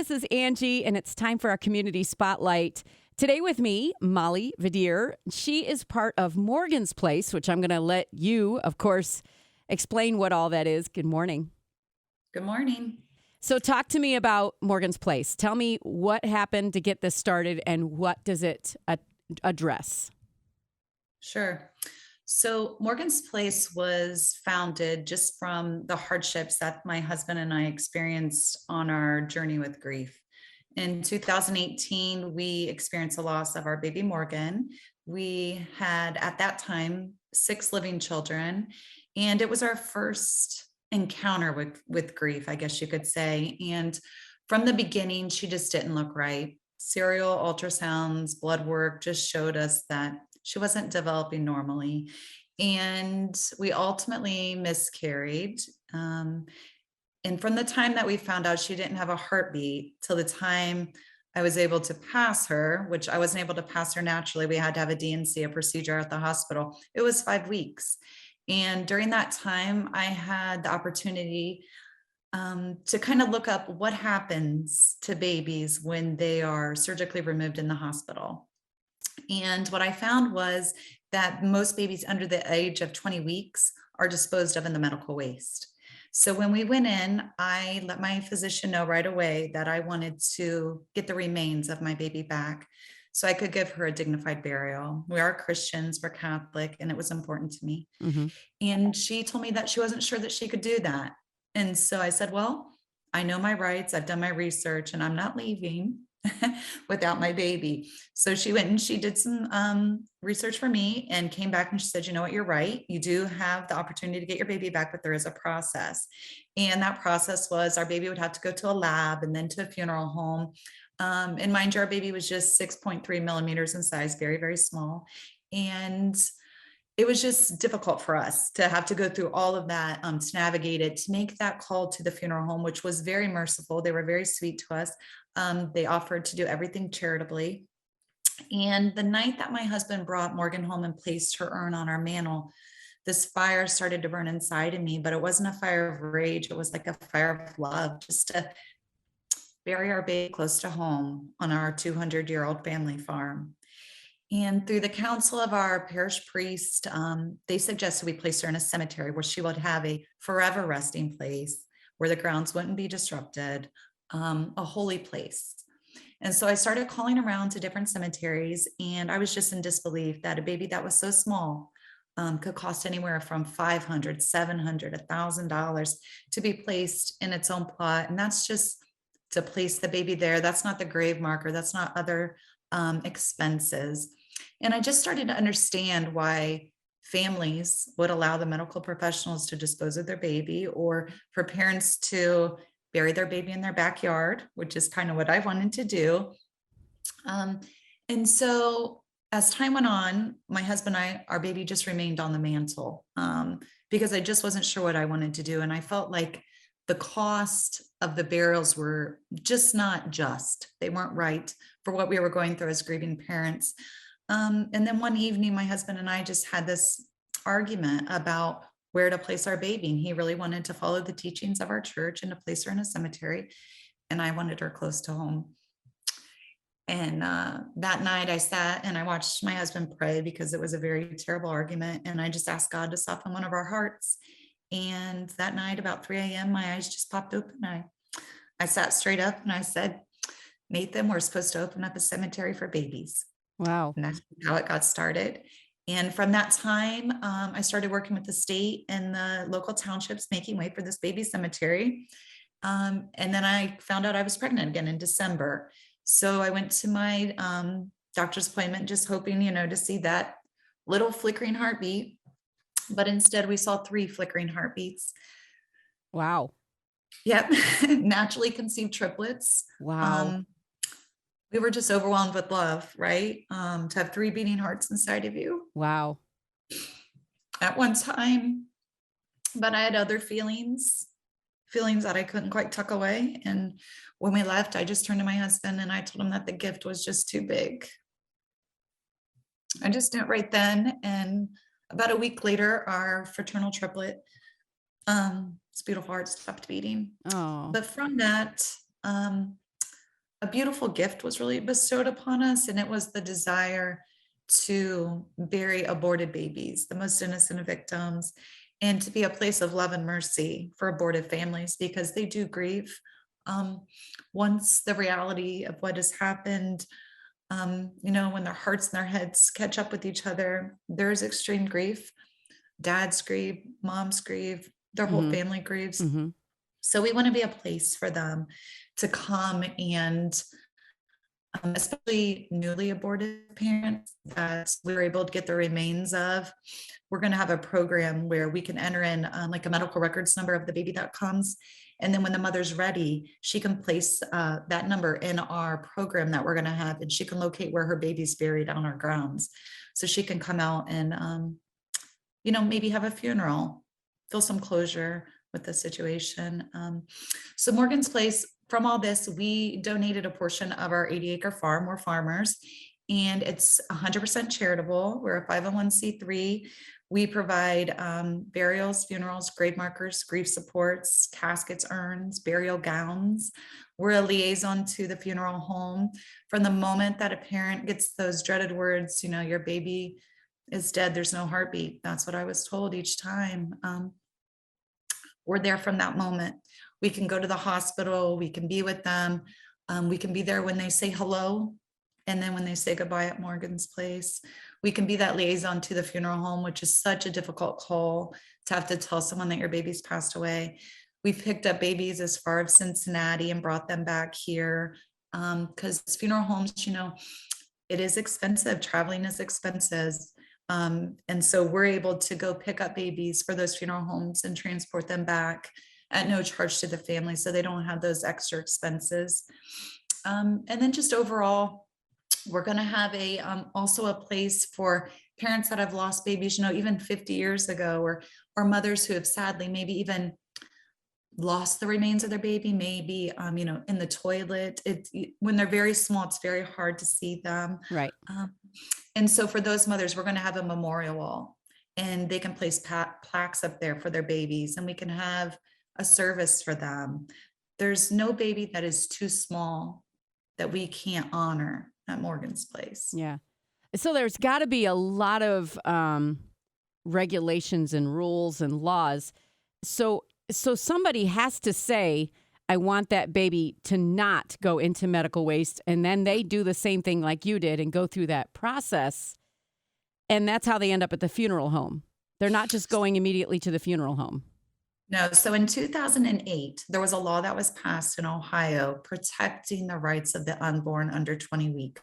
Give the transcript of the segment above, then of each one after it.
this is Angie, and it's time for our community spotlight. Today with me, Molly Vidier. She is part of Morgan's Place, which I'm going to let you, of course, explain what all that is. Good morning. Good morning. So talk to me about Morgan's Place. Tell me what happened to get this started and what does it address? Sure. So, Morgan's Place was founded just from the hardships that my husband and I experienced on our journey with grief. In 2018, we experienced the loss of our baby Morgan. We had, at that time, 6 living children, and it was our first encounter with grief, I guess you could say. And from the beginning, she just didn't look right. Serial ultrasounds, blood work just showed us that she wasn't developing normally. And we ultimately miscarried. And from the time that we found out she didn't have a heartbeat till the time I was able to pass her, which I wasn't able to pass her naturally, we had to have a DNC, a procedure at the hospital. It was 5 weeks. And during that time, I had the opportunity to kind of look up what happens to babies when they are surgically removed in the hospital. And what I found was that most babies under the age of 20 weeks are disposed of in the medical waste. So when we went in, I let my physician know right away that I wanted to get the remains of my baby back so I could give her a dignified burial. We are Christians, we're Catholic, and it was important to me. Mm-hmm. And she told me that she wasn't sure that she could do that. And so I said, well, I know my rights, I've done my research, and I'm not leaving without my baby. So she went and she did some research for me and came back and she said, you know what, you're right. You do have the opportunity to get your baby back, but there is a process. And that process was our baby would have to go to a lab and then to a funeral home. And mind you, our baby was just 6.3 millimeters in size, very, very small. And it was just difficult for us to have to go through all of that, to navigate it, to make that call to the funeral home, which was very merciful. They were very sweet to us. They offered to do everything charitably. And the night that my husband brought Morgan home and placed her urn on our mantle, this fire started to burn inside of me, but it wasn't a fire of rage. It was like a fire of love, just to bury our baby close to home on our 200-year-old family farm. And through the counsel of our parish priest, they suggested we place her in a cemetery where she would have a forever resting place, where the grounds wouldn't be disrupted, a holy place. And so I started calling around to different cemeteries, and I was just in disbelief that a baby that was so small could cost anywhere from $500, $700, $1,000 to be placed in its own plot. And that's just to place the baby there. That's not the grave marker. That's not other expenses. And I just started to understand why families would allow the medical professionals to dispose of their baby, or for parents to bury their baby in their backyard, which is kind of what I wanted to do. And so as time went on, my husband and I, our baby just remained on the mantle, because I just wasn't sure what I wanted to do. And I felt like the cost of the burials were just not just. They weren't right for what we were going through as grieving parents. And then one evening, my husband and I just had this argument about where to place our baby. And he really wanted to follow the teachings of our church and to place her in a cemetery. And I wanted her close to home. And that night I sat and I watched my husband pray, because it was a very terrible argument. And I just asked God to soften one of our hearts. And that night, about 3 a.m., my eyes just popped open. I sat straight up and I said, Nathan, we're supposed to open up a cemetery for babies. Wow. And that's how it got started. And from that time, I started working with the state and the local townships, making way for this baby cemetery. And then I found out I was pregnant again in December. So I went to my doctor's appointment, just hoping, to see that little flickering heartbeat. But instead, we saw 3 flickering heartbeats. Wow. Yep. Naturally conceived triplets. Wow. We were just overwhelmed with love, right? To have 3 beating hearts inside of you Wow. at one time. But I had other feelings that I couldn't quite tuck away. And when we left, I just turned to my husband and I told him that the gift was just too big. I just knew it right then. And about a week later, our fraternal triplet, its beautiful heart stopped beating. Oh. But from that, a beautiful gift was really bestowed upon us, and it was the desire to bury aborted babies, the most innocent of victims, and to be a place of love and mercy for aborted families because they do grieve. Um, Once the reality of what has happened, when their hearts and their heads catch up with each other, there's extreme grief. Dads grieve, moms grieve, their whole Mm-hmm. family grieves. Mm-hmm. So we want to be a place for them to come and especially newly aborted parents that we were able to get the remains of. We're going to have a program where we can enter in like a medical records number of the baby that comes. And then when the mother's ready, she can place that number in our program that we're going to have, and she can locate where her baby's buried on our grounds. So she can come out and, maybe have a funeral, feel some closure with the situation. So Morgan's Place, from all this, we donated a portion of our 80-acre farm. We're farmers, and it's 100% charitable. We're a 501c3. We provide burials, funerals, grave markers, grief supports, caskets, urns, burial gowns. We're a liaison to the funeral home. From the moment that a parent gets those dreaded words, your baby is dead, there's no heartbeat. That's what I was told each time. We're there from that moment. We can go to the hospital, we can be with them. We can be there when they say hello, and then when they say goodbye at Morgan's Place. We can be that liaison to the funeral home, which is such a difficult call to have to tell someone that your baby's passed away. We've picked up babies as far as Cincinnati and brought them back here because funeral homes, it is expensive. Traveling is expensive. And so we're able to go pick up babies for those funeral homes and transport them back at no charge to the family, so they don't have those extra expenses. And then just overall, we're going to have also a place for parents that have lost babies, even 50 years ago, or mothers who have sadly maybe even lost the remains of their baby, maybe in the toilet. When they're very small, it's very hard to see them. Right. And so for those mothers, we're going to have a memorial wall, and they can place plaques up there for their babies, and we can have a service for them. There's no baby that is too small that we can't honor at Morgan's Place. Yeah. So there's got to be a lot of regulations and rules and laws. So somebody has to say, I want that baby to not go into medical waste. And then they do the same thing like you did and go through that process. And that's how they end up at the funeral home. They're not just going immediately to the funeral home. No. So in 2008, there was a law that was passed in Ohio protecting the rights of the unborn under 20 weeks.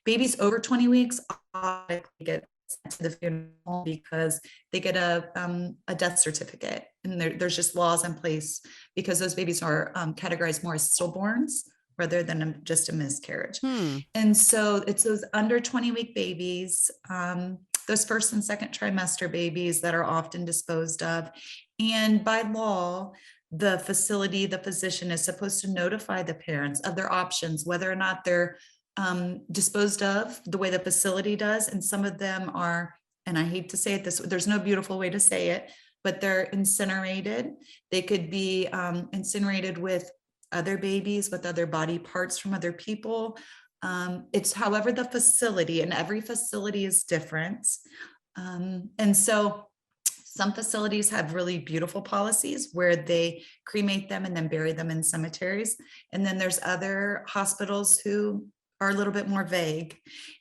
Babies over 20 weeks automatically get sent to the funeral home because they get a death certificate. And there's just laws in place because those babies are categorized more as stillborns rather than just a miscarriage. And so it's those under 20-week babies, those first and second trimester babies that are often disposed of. And by law, the facility, the physician is supposed to notify the parents of their options, whether or not they're disposed of the way the facility does. And some of them are, and I hate to say it this, there's no beautiful way to say it, but they're incinerated. They could be incinerated with other babies, with other body parts from other people. It's however the facility, and every facility is different. And so some facilities have really beautiful policies where they cremate them and then bury them in cemeteries. And then there's other hospitals who are a little bit more vague.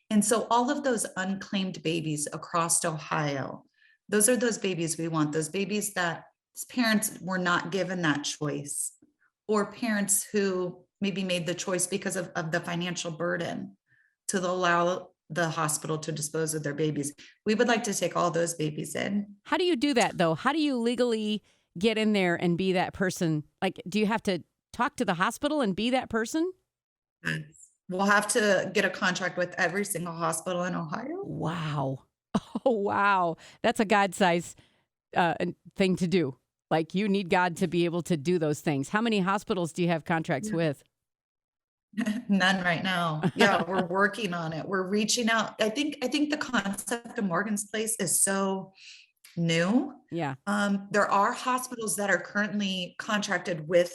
And so all of those unclaimed babies across Ohio, those are those babies we want, those babies that parents were not given that choice, or parents who maybe made the choice because of the financial burden to allow the hospital to dispose of their babies. We would like to take all those babies in. How do you do that, though? How do you legally get in there and be that person? Like, do you have to talk to the hospital and be that person? We'll have to get a contract with every single hospital in Ohio. Wow. Oh, wow. That's a God-sized thing to do. Like, you need God to be able to do those things. How many hospitals do you have contracts with? None right now. Yeah, we're working on it. We're reaching out. I think the concept of Morgan's Place is so new. Yeah. There are hospitals that are currently contracted with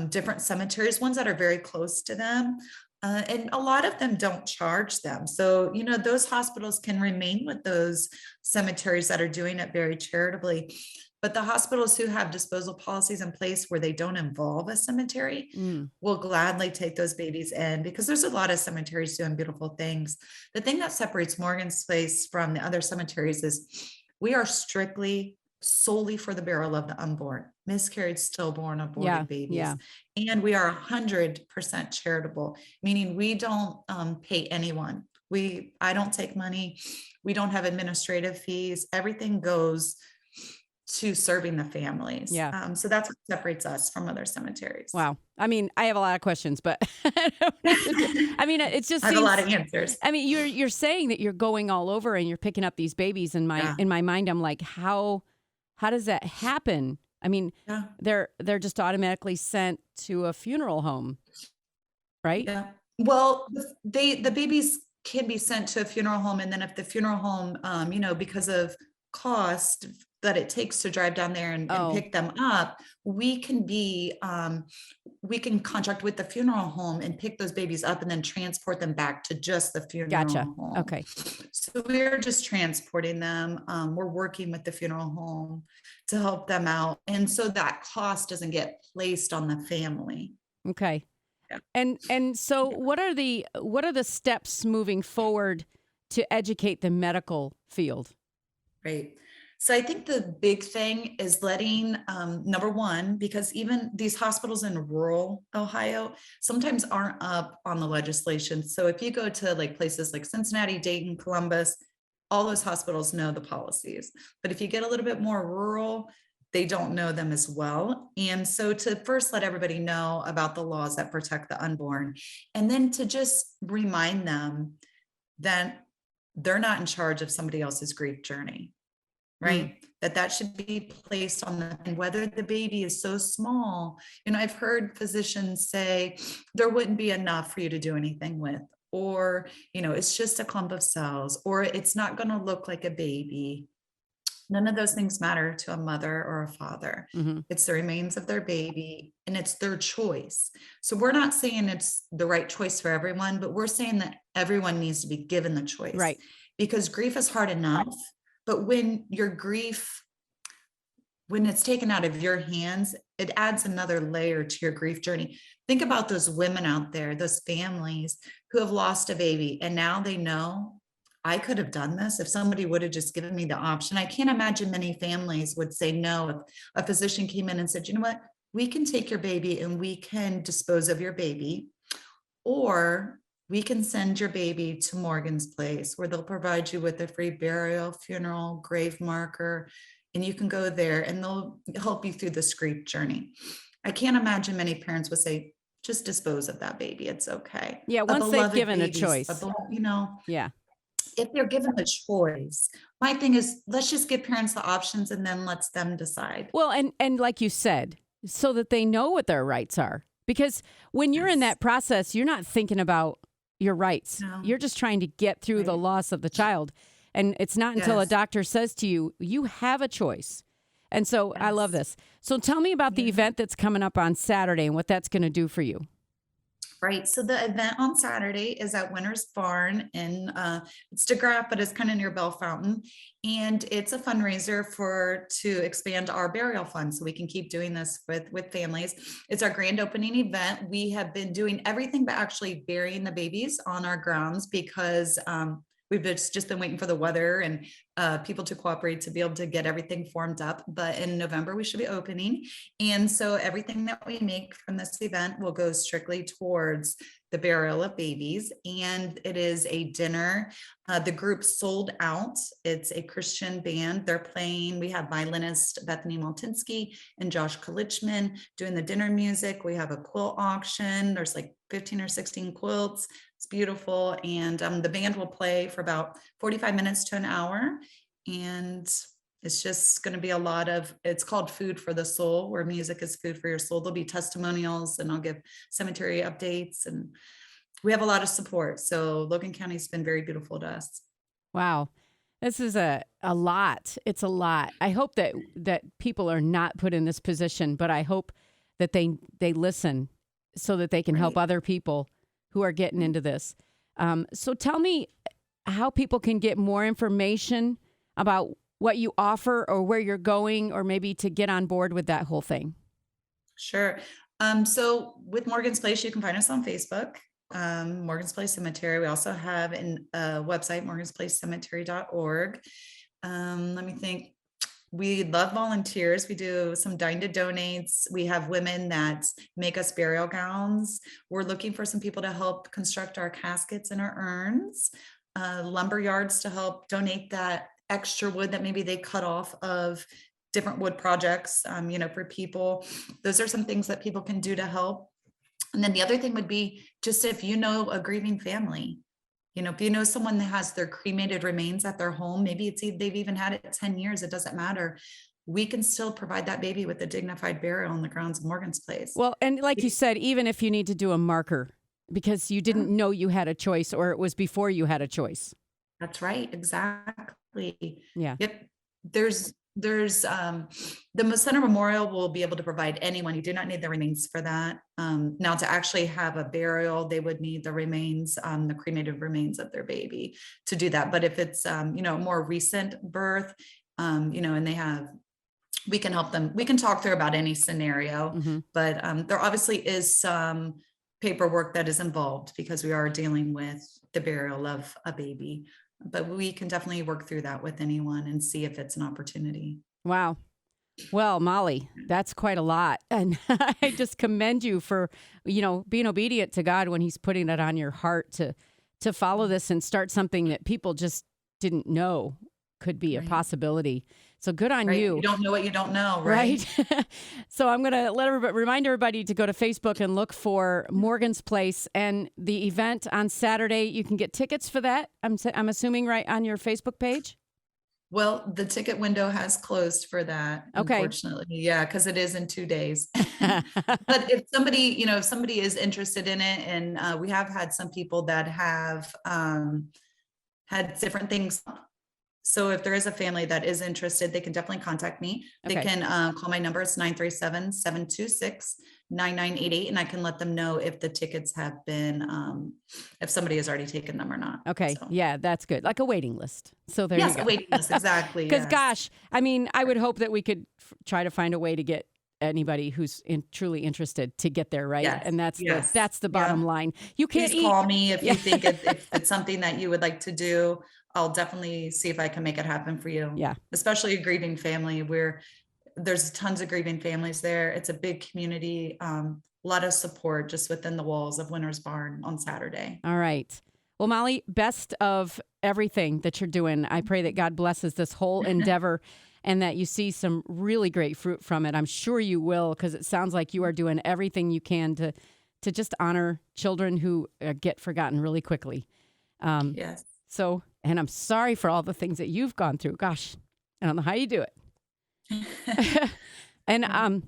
different cemeteries, ones that are very close to them. And a lot of them don't charge them. So, those hospitals can remain with those cemeteries that are doing it very charitably. But the hospitals who have disposal policies in place where they don't involve a cemetery Mm. will gladly take those babies in, because there's a lot of cemeteries doing beautiful things. The thing that separates Morgan's Place from the other cemeteries is we are strictly solely for the burial of the unborn, miscarried, stillborn, Yeah. aborted babies. Yeah. And we are 100% charitable, meaning we don't pay anyone. I don't take money. We don't have administrative fees. Everything goes to serving the families. Yeah. So that's what separates us from other cemeteries. Wow. I mean, I have a lot of questions, but I mean, it just I have a lot of seems. answers. I mean, you're saying that you're going all over and you're picking up these babies. Yeah. In my mind, I'm like, how does that happen? I mean, Yeah. they're just automatically sent to a funeral home, right? Yeah. Well, the babies can be sent to a funeral home, and then if the funeral home, because of cost that it takes to drive down there and Oh. pick them up, we can contract with the funeral home and pick those babies up and then transport them back to just the funeral Gotcha. home. Okay. So we're just transporting them. We're working with the funeral home to help them out, and so that cost doesn't get placed on the family. Okay. Yeah. And so what are the steps moving forward to educate the medical field? Right. So I think the big thing is letting, number one, because even these hospitals in rural Ohio sometimes aren't up on the legislation. So if you go to like places like Cincinnati, Dayton, Columbus, all those hospitals know the policies. But if you get a little bit more rural, they don't know them as well. And so to first let everybody know about the laws that protect the unborn, and then to just remind them that they're not in charge of somebody else's grief journey, right? That should be placed on them. And whether the baby is so small, I've heard physicians say there wouldn't be enough for you to do anything with, or, it's just a clump of cells, or it's not going to look like a baby. None of those things matter to a mother or a father. Mm-hmm. It's the remains of their baby, and it's their choice. So we're not saying it's the right choice for everyone, but we're saying that everyone needs to be given the choice. Right. Because grief is hard enough, but when it's taken out of your hands, it adds another layer to your grief journey. Think about those women out there, those families who have lost a baby, and now they know, I could have done this if somebody would have just given me the option. I can't imagine many families would say no if a physician came in and said, you know what, we can take your baby and we can dispose of your baby, or we can send your baby to Morgan's Place where they'll provide you with a free burial, funeral, grave marker, and you can go there and they'll help you through this grief journey. I can't imagine many parents would say, just dispose of that baby. It's okay. Yeah, once they've given a choice. Yeah. If they're given the choice, my thing is, let's just give parents the options and then let's them decide. Well, and like you said, so that they know what their rights are. Because when you're in that process, you're not thinking about your rights. No. You're just trying to get through the loss of the child. And it's not until a doctor says to you, you have a choice. And so I love this. So tell me about the event that's coming up on Saturday and what that's going to do for you. Right. So the event on Saturday is at Winter's Barn in it's DeGraff, but it's kind of near Bell Fountain. And it's a fundraiser to expand our burial fund so we can keep doing this with families. It's our grand opening event. We have been doing everything but actually burying the babies on our grounds because we've just been waiting for the weather and people to cooperate to be able to get everything formed up. But in November, we should be opening. And so everything that we make from this event will go strictly towards the burial of babies. And it is a dinner. The group sold out. It's a Christian band. They're playing. We have violinist Bethany Maltinsky and Josh Kalichman doing the dinner music. We have a quilt auction. There's like 15 or 16 quilts. It's beautiful. And the band will play for about 45 minutes to an hour. And it's just going to be it's called Food for the Soul, where music is food for your soul. There'll be testimonials and I'll give cemetery updates, and we have a lot of support. So Logan County's been very beautiful to us. Wow. This is a lot. It's a lot. I hope that people are not put in this position, but I hope that they listen so that they can help Right. other people who are getting into this. So tell me how people can get more information about what you offer or where you're going, or maybe to get on board with that whole thing. Sure. So with Morgan's Place, you can find us on Facebook, Morgan's Place Cemetery. We also have a website, morgansplacecemetery.org. Let me think. We love volunteers. We do some dine to donates. We have women that make us burial gowns. We're looking for some people to help construct our caskets and our urns, lumber yards to help donate that extra wood that maybe they cut off of different wood projects, for people. Those are some things that people can do to help. And then the other thing would be just if you know a grieving family, if you know someone that has their cremated remains at their home, maybe they've even had it 10 years, it doesn't matter. We can still provide that baby with a dignified burial on the grounds of Morgan's Place. Well, and like you said, even if you need to do a marker because you didn't know you had a choice, or it was before you had a choice. That's right. Exactly. Yeah. Yep. There's the Center Memorial will be able to provide anyone. You do not need the remains for that. Now to actually have a burial, they would need the remains, the cremated remains of their baby to do that. But if it's, more recent birth, and we can help them. We can talk through about any scenario, but there obviously is some paperwork that is involved because we are dealing with the burial of a baby. But we can definitely work through that with anyone and see if it's an opportunity. Wow. Well, Molly, that's quite a lot. And I just commend you for, being obedient to God when he's putting it on your heart to follow this and start something that people just didn't know could be a possibility. So good on you. You don't know what you don't know, right? So I'm going to remind everybody to go to Facebook and look for Morgan's Place and the event on Saturday. You can get tickets for that. I'm assuming right on your Facebook page. Well, the ticket window has closed for that, Okay. Unfortunately. Yeah, because it is in 2 days. But if somebody is interested in it, and we have had some people that have had different things. So if there is a family that is interested, they can definitely contact me. They can call my number. It's 937-726-9988. And I can let them know if the tickets have been, if somebody has already taken them or not. Okay. So. Yeah, that's good. Like a waiting list. So there you go. Yes, a waiting list. Exactly. Because gosh, I would hope that we could try to find a way to get anybody who's truly interested to get there, right? Yes. And that's the bottom line. You can't call me if you think if it's something that you would like to do. I'll definitely see if I can make it happen for you. Yeah. Especially a grieving family where there's tons of grieving families there. It's a big community, a lot of support just within the walls of Winter's Barn on Saturday. All right. Well, Molly, best of everything that you're doing. I pray that God blesses this whole endeavor and that you see some really great fruit from it. I'm sure you will, because it sounds like you are doing everything you can to just honor children who get forgotten really quickly. Yes. So, and I'm sorry for all the things that you've gone through. Gosh, I don't know how you do it. And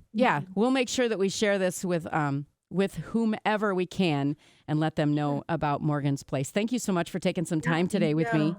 we'll make sure that we share this with whomever we can and let them know about Morgan's Place. Thank you so much for taking some time today with me.